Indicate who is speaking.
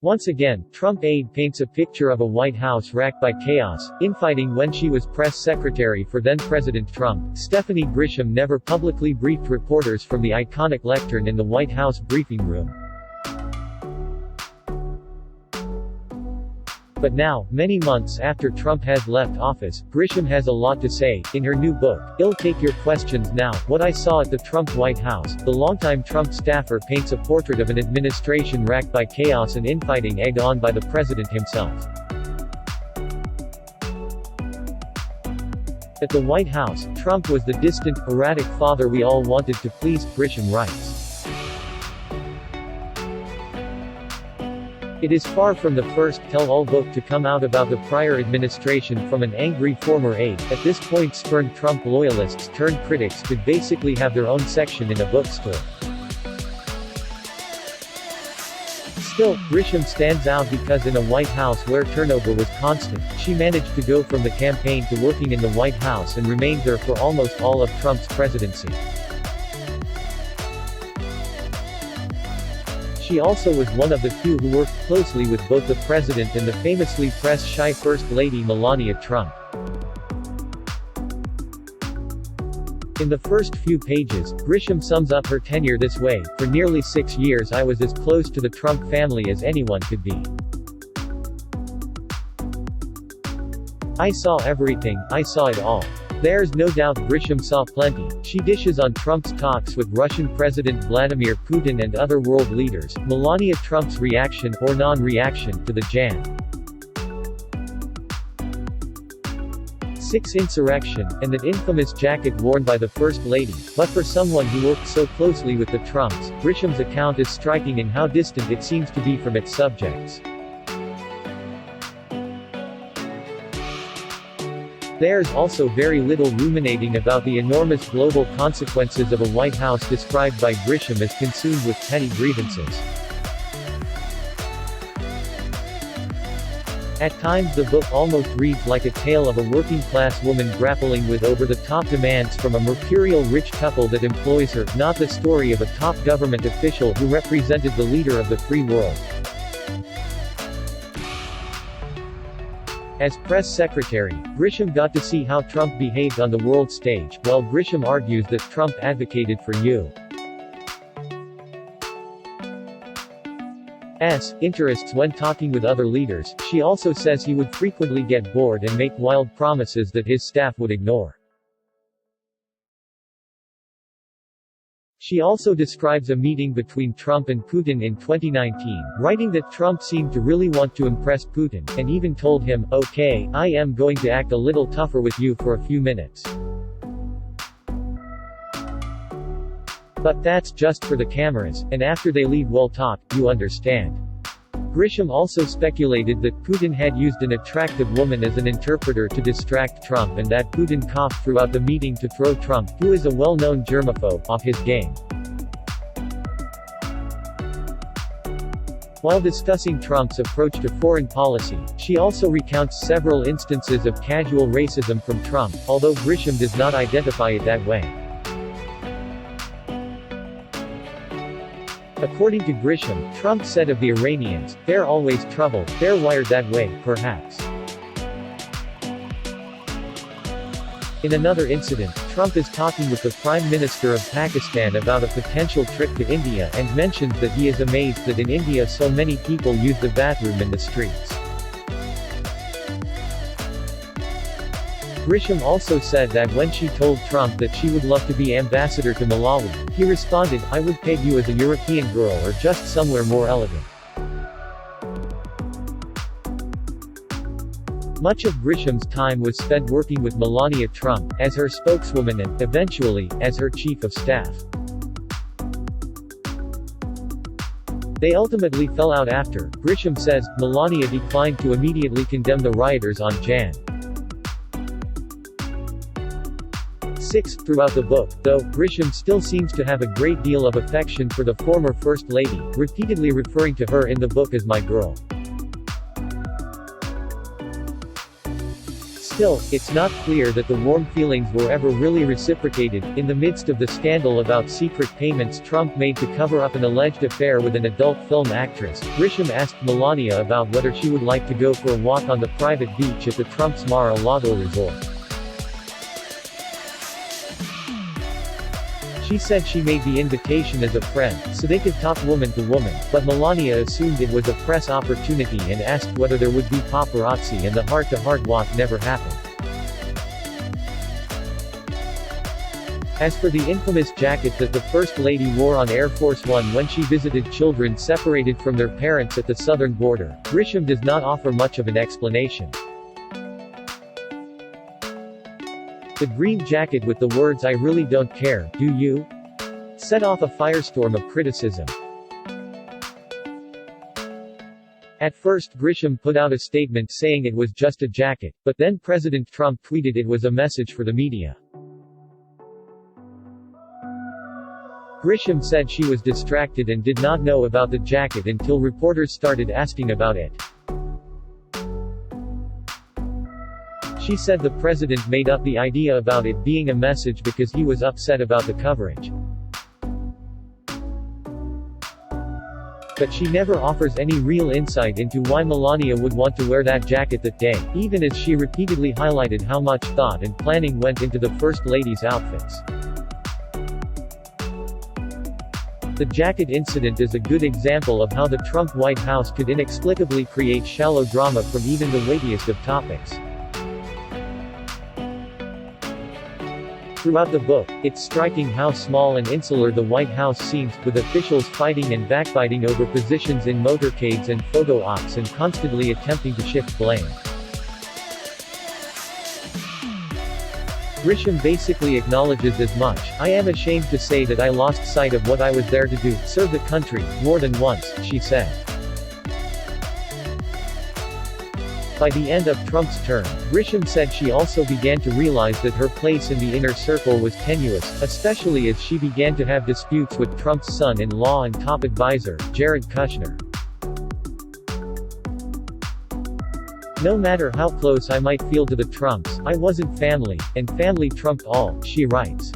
Speaker 1: Once again, Trump aide paints a picture of a White House racked by chaos, infighting when she was press secretary for then-President Trump. Stephanie Grisham never publicly briefed reporters from the iconic lectern in the White House briefing room. But now, many months after Trump has left office, Grisham has a lot to say. In her new book, I'll Take Your Questions Now, What I Saw at the Trump White House, the longtime Trump staffer paints a portrait of an administration racked by chaos and infighting egged on by the president himself. At the White House, Trump was the distant, erratic father we all wanted to please, Grisham writes. It is far from the first tell-all book to come out about the prior administration from an angry former aide. At this point, spurned Trump loyalists turned critics could basically have their own section in a bookstore. Still, Grisham stands out because in a White House where turnover was constant, she managed to go from the campaign to working in the White House and remained there for almost all of Trump's presidency. She also was one of the few who worked closely with both the president and the famously press-shy First Lady Melania Trump. In the first few pages, Grisham sums up her tenure this way: "For nearly 6 years I was as close to the Trump family as anyone could be. I saw everything, I saw it all. There's no doubt Grisham saw plenty." She dishes on Trump's talks with Russian President Vladimir Putin and other world leaders, Melania Trump's reaction, or non-reaction, to the Jan. 6 insurrection, and that infamous jacket worn by the First Lady. But for someone who worked so closely with the Trumps, Grisham's account is striking in how distant it seems to be from its subjects. There's also very little ruminating about the enormous global consequences of a White House described by Grisham as consumed with petty grievances. At times the book almost reads like a tale of a working-class woman grappling with over-the-top demands from a mercurial rich couple that employs her, not the story of a top government official who represented the leader of the free world. As press secretary, Grisham got to see how Trump behaved on the world stage, while Grisham argues that Trump advocated for U.S. interests when talking with other leaders. She also says he would frequently get bored and make wild promises that his staff would ignore. She also describes a meeting between Trump and Putin in 2019, writing that Trump seemed to really want to impress Putin, and even told him, "Okay, I am going to act a little tougher with you for a few minutes. But that's just for the cameras, and after they leave well taught, you understand." Grisham also speculated that Putin had used an attractive woman as an interpreter to distract Trump and that Putin coughed throughout the meeting to throw Trump, who is a well-known germaphobe, off his game. While discussing Trump's approach to foreign policy, she also recounts several instances of casual racism from Trump, although Grisham does not identify it that way. According to Grisham, Trump said of the Iranians, "They're always trouble, they're wired that way, perhaps." In another incident, Trump is talking with the Prime Minister of Pakistan about a potential trip to India and mentions that he is amazed that in India so many people use the bathroom in the streets. Grisham also said that when she told Trump that she would love to be ambassador to Malawi, he responded, "I would peg you as a European girl or just somewhere more elegant." Much of Grisham's time was spent working with Melania Trump, as her spokeswoman and, eventually, as her chief of staff. They ultimately fell out after, Grisham says, Melania declined to immediately condemn the rioters on Jan. 6. Throughout the book, though, Grisham still seems to have a great deal of affection for the former First Lady, repeatedly referring to her in the book as "my girl." Still, it's not clear that the warm feelings were ever really reciprocated. In the midst of the scandal about secret payments Trump made to cover up an alleged affair with an adult film actress, Grisham asked Melania about whether she would like to go for a walk on the private beach at the Trump's Mar-a-Lago resort. She said she made the invitation as a friend, so they could talk woman to woman, but Melania assumed it was a press opportunity and asked whether there would be paparazzi, and the heart-to-heart walk never happened. As for the infamous jacket that the First Lady wore on Air Force One when she visited children separated from their parents at the southern border, Grisham does not offer much of an explanation. The green jacket with the words "I really don't care, do you?" set off a firestorm of criticism. At first Grisham put out a statement saying it was just a jacket, but then President Trump tweeted it was a message for the media. Grisham said she was distracted and did not know about the jacket until reporters started asking about it. She said the president made up the idea about it being a message because he was upset about the coverage. But she never offers any real insight into why Melania would want to wear that jacket that day, even as she repeatedly highlighted how much thought and planning went into the First Lady's outfits. The jacket incident is a good example of how the Trump White House could inexplicably create shallow drama from even the weightiest of topics. Throughout the book, it's striking how small and insular the White House seems, with officials fighting and backbiting over positions in motorcades and photo ops and constantly attempting to shift blame. Grisham basically acknowledges as much. "I am ashamed to say that I lost sight of what I was there to do, serve the country, more than once," she said. By the end of Trump's term, Grisham said she also began to realize that her place in the inner circle was tenuous, especially as she began to have disputes with Trump's son-in-law and top advisor, Jared Kushner. "No matter how close I might feel to the Trumps, I wasn't family, and family trumped all," she writes.